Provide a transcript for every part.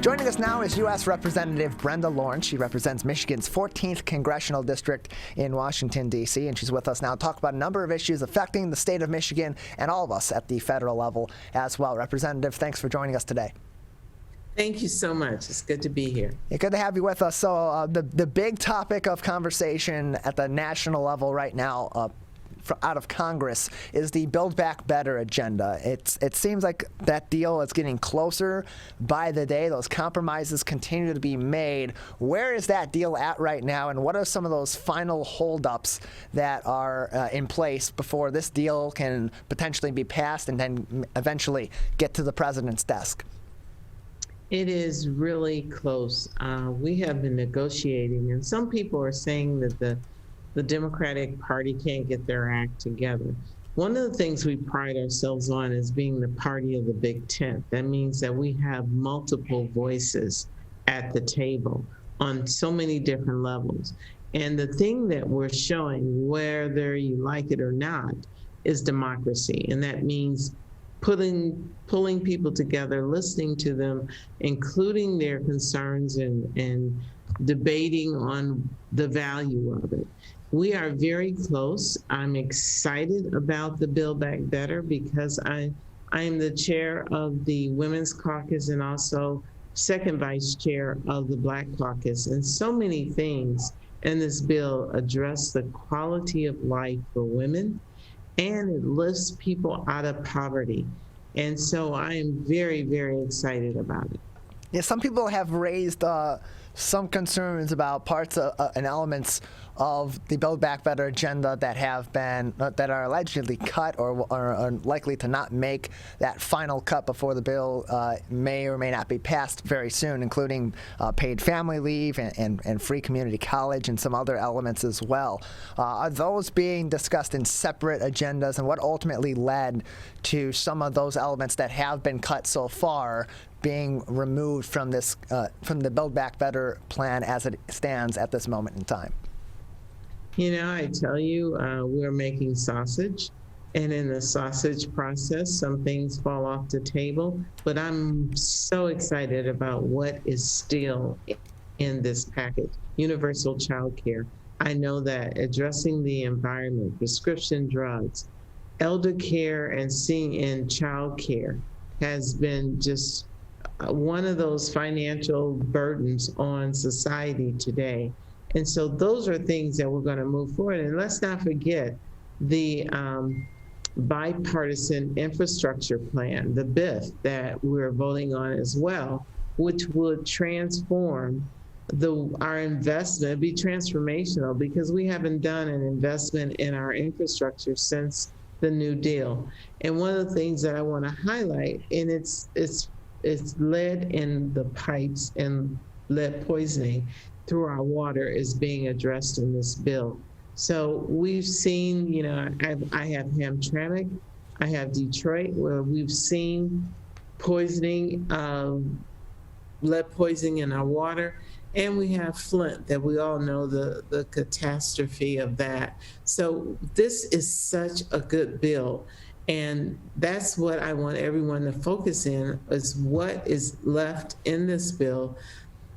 Joining us now is U.S. Representative Brenda Lawrence. She represents Michigan's 14th Congressional District in Washington, D.C., and she's with us now to talk about a number of issues affecting the state of Michigan and all of us at the federal level as well. Representative, thanks for joining us today. Thank you so much. It's good to be here. Yeah, good to have you with us. So the big topic of conversation at the national level right now out of Congress is the Build Back Better agenda. It seems like that deal is getting closer by the day. Those compromises continue to be made. Where is that deal at right now, and what are some of those final holdups that are in place before this deal can potentially be passed and then eventually get to the president's desk? It is really close. We have been negotiating, and some people are saying that the Democratic Party can't get their act together. One of the things we pride ourselves on is being the party of the big tent. That means that we have multiple voices at the table on so many different levels. And the thing that we're showing, whether you like it or not, is democracy. And that means pulling people together, listening to them, including their concerns and debating on the value of it. We are very close. I'm excited about the Build Back Better because I am the chair of the Women's Caucus and also second vice chair of the Black Caucus. And so many things in this bill address the quality of life for women, and it lifts people out of poverty. And so I am very, very excited about it. Yeah, some people have raised some concerns about parts and elements of the Build Back Better agenda that have been that are allegedly cut or are likely to not make that final cut before the bill may or may not be passed very soon, including paid family leave and free community college and some other elements as well. Are those being discussed in separate agendas, and what ultimately led to some of those elements that have been cut so far being removed from this from the Build Back Better plan as it stands at this moment in time? You know, I tell you, we're making sausage, and in the sausage process, some things fall off the table, but I'm so excited about what is still in this package. Universal child care. I know that addressing the environment, prescription drugs, elder care, and child care has been just one of those financial burdens on society today. And so those are things that we're going to move forward. And let's not forget the bipartisan infrastructure plan, the BIF, that we're voting on as well, which would transform our investment. It'd be transformational because we haven't done an investment in our infrastructure since the New Deal. And one of the things that I want to highlight, and it's lead in the pipes and lead poisoning through our water is being addressed in this bill. So we've seen, you know, I have Hamtramck, I have Detroit, where we've seen poisoning, lead poisoning in our water, and we have Flint, that we all know the catastrophe of that. So this is such a good bill. And that's what I want everyone to focus in, is what is left in this bill.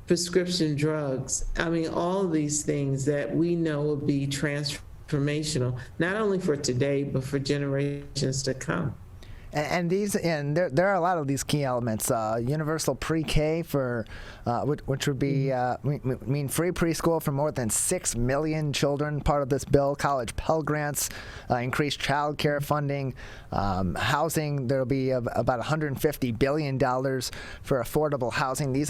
Prescription drugs, I mean, all of these things that we know will be transformational, not only for today, but for generations to come. And there are a lot of these key elements. Universal pre-K for which would be mean free preschool for more than 6 million children. Part of this bill, college Pell Grants, increased child care funding, housing. There will be about $150 billion for affordable housing. This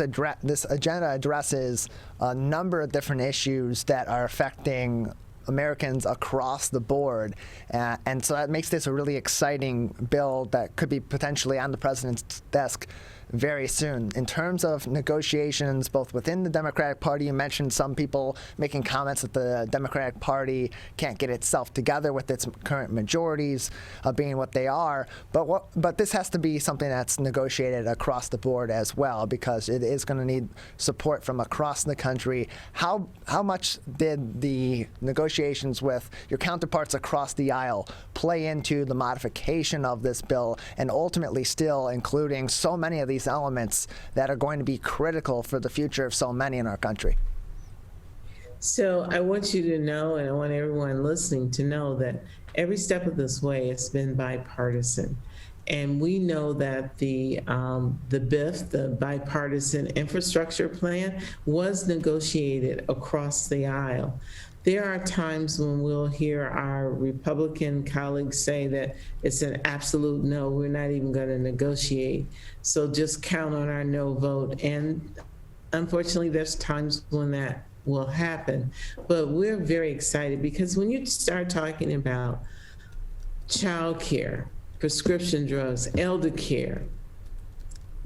agenda addresses a number of different issues that are affecting Americans across the board, and so that makes this a really exciting bill that could be potentially on the president's desk very soon. In terms of negotiations, both within the Democratic Party, you mentioned some people making comments that the Democratic Party can't get itself together with its current majorities being what they are. But this has to be something that's negotiated across the board as well, because it is going to need support from across the country. How much did the negotiations with your counterparts across the aisle play into the modification of this bill, and ultimately still including so many of these these elements that are going to be critical for the future of so many in our country? So I want you to know, and I want everyone listening to know, that every step of this way has been bipartisan. And we know that the BIF, the Bipartisan Infrastructure Plan, was negotiated across the aisle. There are times when we'll hear our Republican colleagues say that it's an absolute no, we're not even going to negotiate. So just count on our no vote. And unfortunately, there's times when that will happen. But we're very excited because when you start talking about child care, prescription drugs, elder care,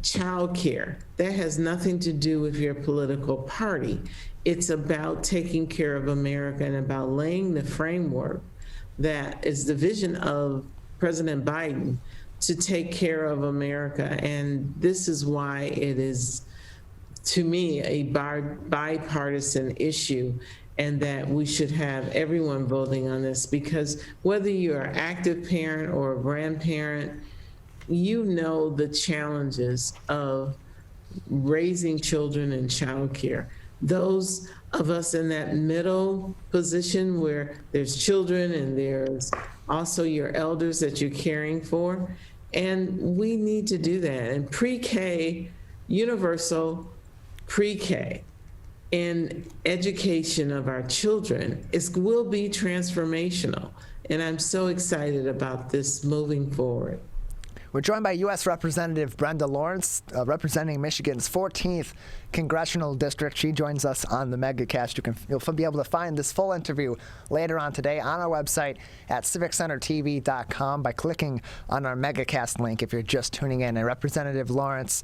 child care, that has nothing to do with your political party. It's about taking care of America and about laying the framework that is the vision of President Biden to take care of America. And this is why it is, to me, a bipartisan issue, and that we should have everyone voting on this, because whether you're an active parent or a grandparent, you know the challenges of raising children and childcare. Those of us in that middle position where there's children and there's also your elders that you're caring for, and we need to do that. And pre-K, universal pre-K in education of our children will be transformational. And I'm so excited about this moving forward. We're joined by U.S. Representative Brenda Lawrence, representing Michigan's 14th Congressional District. She joins us on the Megacast. You'll be able to find this full interview later on today on our website at civiccentertv.com by clicking on our Megacast link if you're just tuning in. And Representative Lawrence,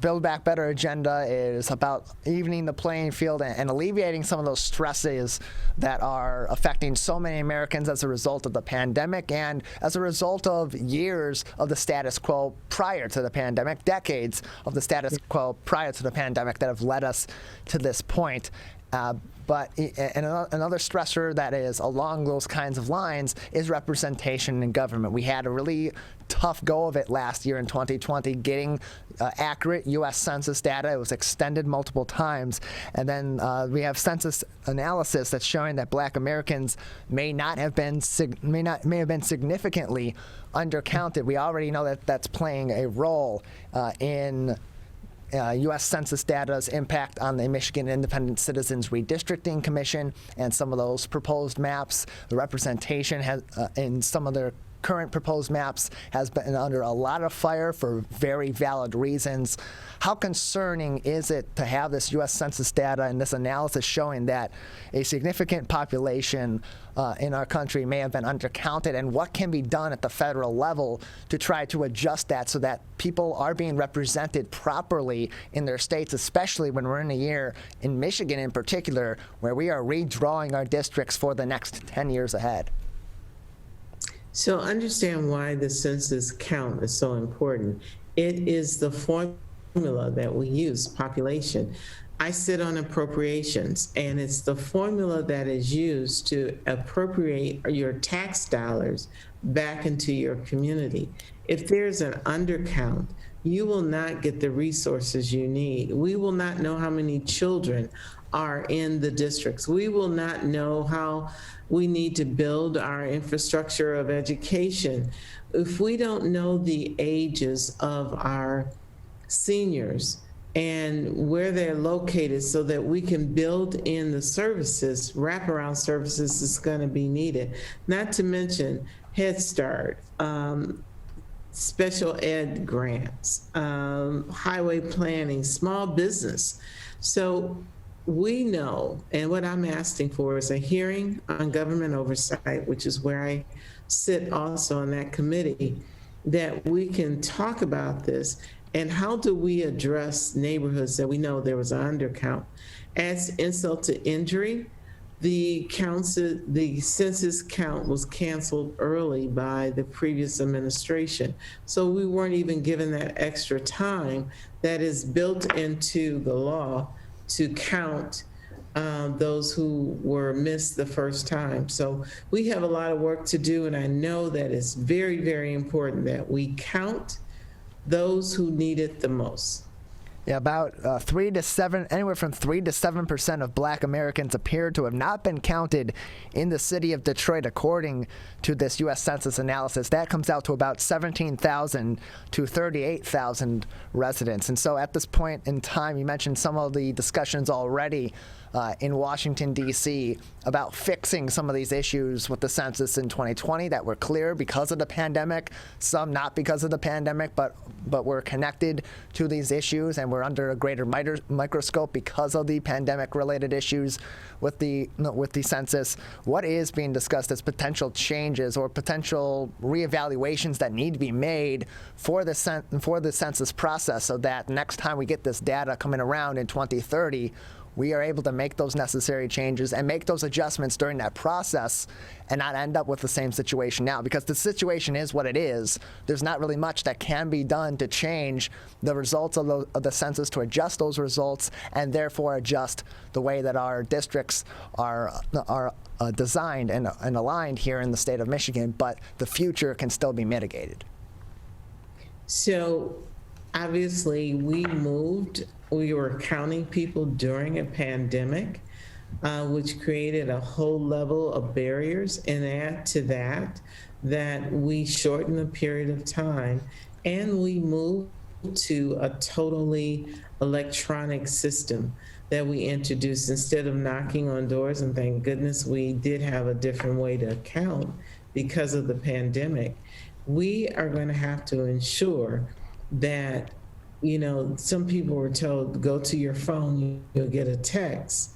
Build Back Better agenda is about evening the playing field and alleviating some of those stresses that are affecting so many Americans as a result of the pandemic and as a result of years of the status quo prior to the pandemic, decades of the status quo prior to the pandemic that have led us to this point. But another stressor that is along those kinds of lines is representation in government. We had a really tough go of it last year in 2020, getting accurate U.S. Census data. It was extended multiple times. And then we have census analysis that's showing that Black Americans may have been significantly undercounted. We already know that that's playing a role in U.S. Census data's impact on the Michigan Independent Citizens Redistricting Commission and some of those proposed maps. The representation has, in some of their current proposed maps has been under a lot of fire for very valid reasons. How concerning is it to have this U.S. Census data and this analysis showing that a significant population in our country may have been undercounted, and what can be done at the federal level to try to adjust that so that people are being represented properly in their states, especially when we're in a year, in Michigan in particular, where we are redrawing our districts for the next 10 years ahead? So understand why the census count is so important. It is the formula that we use, population. I sit on appropriations, and it's the formula that is used to appropriate your tax dollars back into your community. If there's an undercount, you will not get the resources you need. We will not know how many children are in the districts. We will not know how we need to build our infrastructure of education. If we don't know the ages of our seniors and where they're located so that we can build in the services, wraparound services is going to be needed. Not to mention Head Start, special ed grants, highway planning, small business. So we know, and what I'm asking for is a hearing on government oversight, which is where I sit also on that committee, that we can talk about this and how do we address neighborhoods that we know there was an undercount. As insult to injury, the census count was canceled early by the previous administration. So we weren't even given that extra time that is built into the law to count those who were missed the first time. So we have a lot of work to do, and I know that it's very, very important that we count those who need it the most. Yeah, about 3 to 7, anywhere from 3 to 7% of Black Americans appear to have not been counted in the city of Detroit, according to this U.S. Census analysis. That comes out to about 17,000 to 38,000 residents. And so at this point in time, you mentioned some of the discussions already in Washington, D.C. about fixing some of these issues with the census in 2020 that were clear because of the pandemic, some not because of the pandemic, but we're connected to these issues, and we're under a greater microscope because of the pandemic-related issues with the census. What is being discussed as potential changes or potential reevaluations that need to be made for the census process, so that next time we get this data coming around in 2030, we are able to make those necessary changes and make those adjustments during that process and not end up with the same situation now? Because the situation is what it is. There's not really much that can be done to change the results of the census, to adjust those results, and therefore adjust the way that our districts are designed and aligned here in the state of Michigan, but the future can still be mitigated. So obviously we were counting people during a pandemic, which created a whole level of barriers, and add to that we shortened the period of time, and we moved to a totally electronic system that we introduced instead of knocking on doors. And thank goodness we did have a different way to count because of the pandemic. We are going to have to ensure that, some people were told, go to your phone, you'll get a text.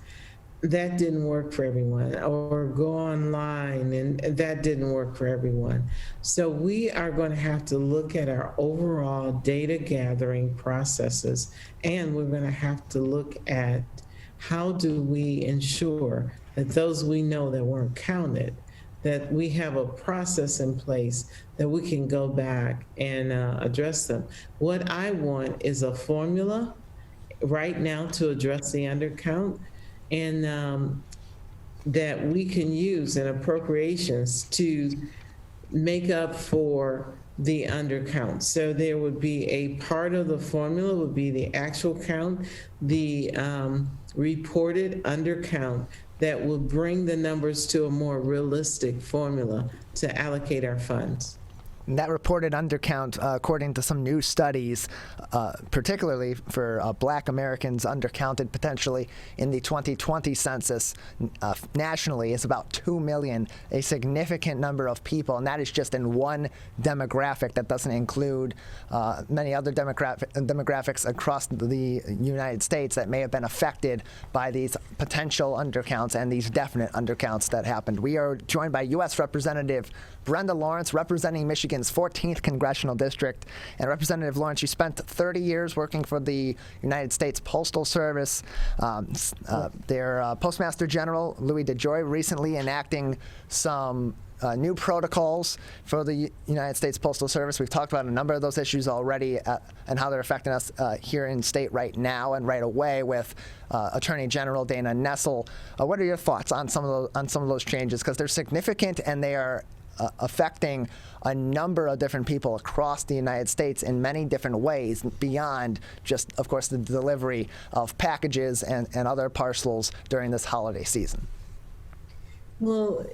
That didn't work for everyone. Or go online, and that didn't work for everyone. So we are going to have to look at our overall data gathering processes, and we're going to have to look at how do we ensure that those we know that weren't counted, that we have a process in place that we can go back and address them. What I want is a formula right now to address the undercount, and that we can use in appropriations to make up for the undercount. So there would be a part of the formula would be the actual count, the reported undercount, that will bring the numbers to a more realistic formula to allocate our funds. And that reported undercount, according to some new studies, particularly for Black Americans undercounted potentially in the 2020 census nationally, is about 2 million, a significant number of people, and that is just in one demographic. That doesn't include many other demographics across the United States that may have been affected by these potential undercounts and these definite undercounts that happened. We are joined by U.S. Representative Brenda Lawrence, representing Michigan's 14th Congressional District. And Representative Lawrence, you spent 30 years working for the United States Postal Service. Their Postmaster General, Louis DeJoy, recently enacting some new protocols for the United States Postal Service. We've talked about a number of those issues already and how they're affecting us here in state right now and right away with Attorney General Dana Nessel. What are your thoughts on some of those changes? Because they're significant and they are affecting a number of different people across the United States in many different ways beyond just, of course, the delivery of packages and other parcels during this holiday season. Well,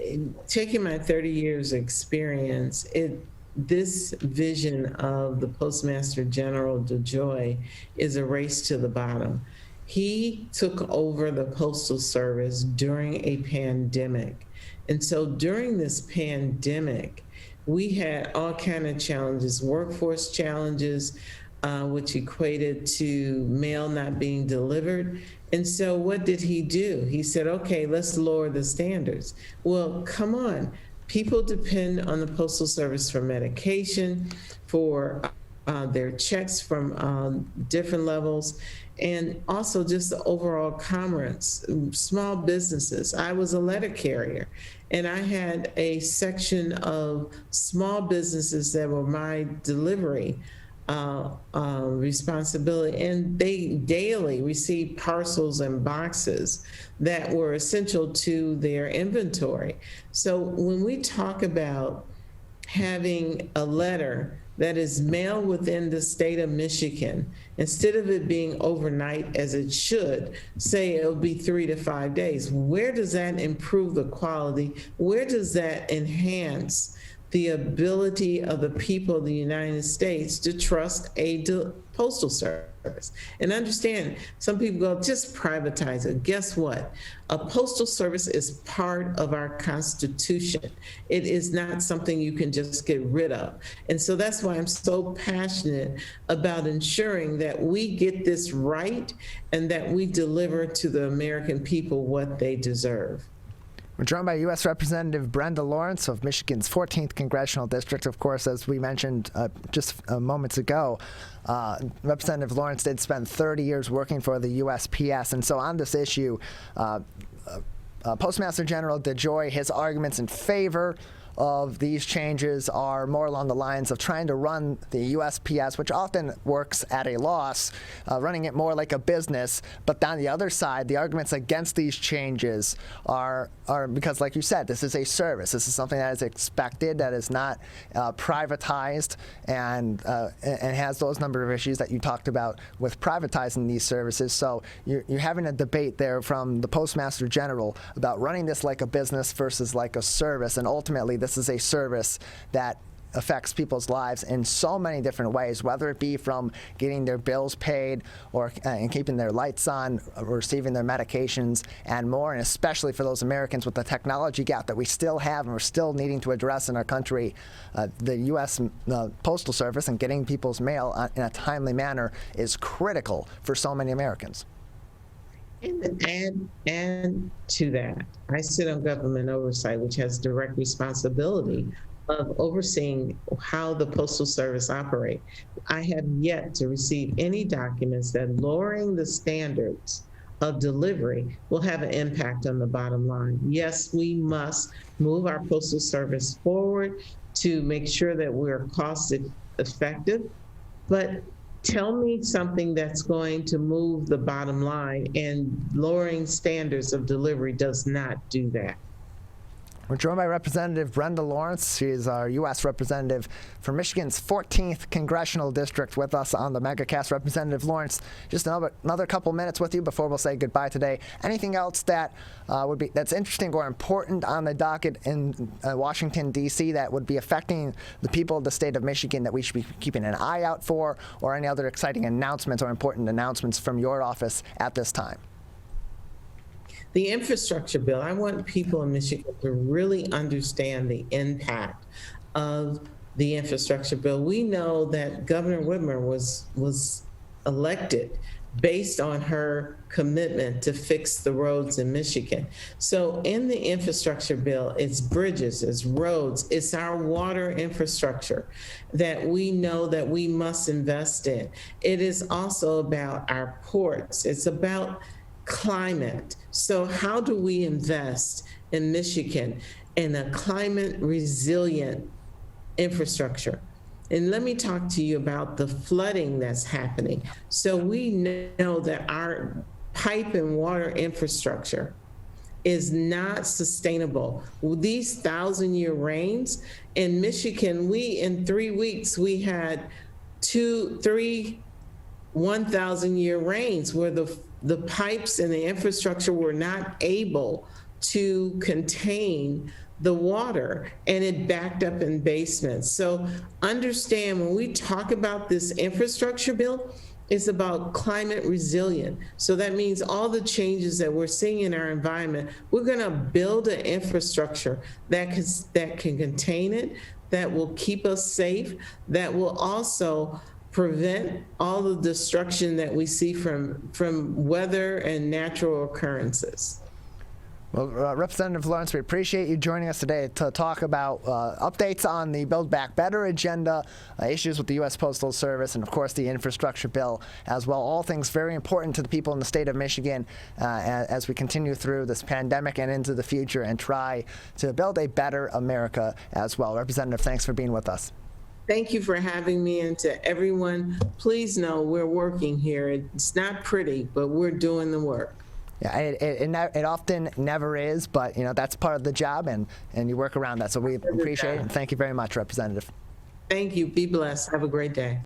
taking my 30 years experience, this vision of the Postmaster General DeJoy is a race to the bottom. He took over the Postal Service during a pandemic. And so during this pandemic, we had all kinds of challenges, workforce challenges, which equated to mail not being delivered. And so what did he do? He said, okay, let's lower the standards. Well, come on. People depend on the Postal Service for medication, for their checks from different levels, and also just the overall commerce, small businesses. I was a letter carrier, and I had a section of small businesses that were my delivery responsibility, and they daily received parcels and boxes that were essential to their inventory. So when we talk about having a letter that is mailed within the state of Michigan, instead of it being overnight as it should, say it'll be 3 to 5 days, where does that improve the quality? Where does that enhance the ability of the people of the United States to trust a postal service? And understand, some people go, just privatize it. Guess what? A postal service is part of our Constitution. It is not something you can just get rid of. And so that's why I'm so passionate about ensuring that we get this right and that we deliver to the American people what they deserve. We're joined by U.S. Representative Brenda Lawrence of Michigan's 14th Congressional District. Of course, as we mentioned just moments ago, Representative Lawrence did spend 30 years working for the USPS. And so on this issue, Postmaster General DeJoy, his arguments in favor of these changes are more along the lines of trying to run the USPS, which often works at a loss, running it more like a business. But on the other side, the arguments against these changes are because, like you said, this is a service. This is something that is expected, that is not privatized, and has those number of issues that you talked about with privatizing these services. So you're having a debate there from the Postmaster General about running this like a business versus like a service, and ultimately this is a service that affects people's lives in so many different ways, whether it be from getting their bills paid or and keeping their lights on, receiving their medications, and more, and especially for those Americans with the technology gap that we still have and we're still needing to address in our country. The U.S. Postal Service and getting people's mail in a timely manner is critical for so many Americans. And add to that, I sit on government oversight, which has direct responsibility of overseeing how the Postal Service operate. I have yet to receive any documents that lowering the standards of delivery will have an impact on the bottom line. Yes, we must move our Postal Service forward to make sure that we're cost effective, but tell me something that's going to move the bottom line, and lowering standards of delivery does not do that. We're joined by Representative Brenda Lawrence. She is our U.S. Representative for Michigan's 14th Congressional District with us on the Megacast. Representative Lawrence, just another couple minutes with you before we'll say goodbye today. Anything else that that's interesting or important on the docket in Washington, D.C. that would be affecting the people of the state of Michigan that we should be keeping an eye out for, or any other exciting announcements or important announcements from your office at this time? The infrastructure bill, I want people in Michigan to really understand the impact of the infrastructure bill. We know that Governor Whitmer was elected based on her commitment to fix the roads in Michigan. So in the infrastructure bill, it's bridges, it's roads, it's our water infrastructure that we know that we must invest in. It is also about our ports. It's about climate. So how do we invest in Michigan in a climate resilient infrastructure? And let me talk to you about the flooding that's happening. So we know that our pipe and water infrastructure is not sustainable. These 1,000-year rains in Michigan, in 3 weeks, we had 3 1,000-year rains where the pipes and the infrastructure were not able to contain the water, and it backed up in basements. So understand, when we talk about this infrastructure bill, it's about climate resilient. So that means all the changes that we're seeing in our environment, we're gonna build an infrastructure that can contain it, that will keep us safe, that will also prevent all the destruction that we see from weather and natural occurrences. Well, Representative Lawrence, we appreciate you joining us today to talk about updates on the Build Back Better agenda, issues with the U.S. Postal Service, and of course the infrastructure bill as well. All things very important to the people in the state of Michigan as we continue through this pandemic and into the future and try to build a better America as well. Representative, thanks for being with us. Thank you for having me, and to everyone, please know we're working here. It's not pretty, but we're doing the work. Yeah, it often never is, but that's part of the job, and you work around that. So we appreciate it, and thank you very much, Representative. Thank you. Be blessed. Have a great day.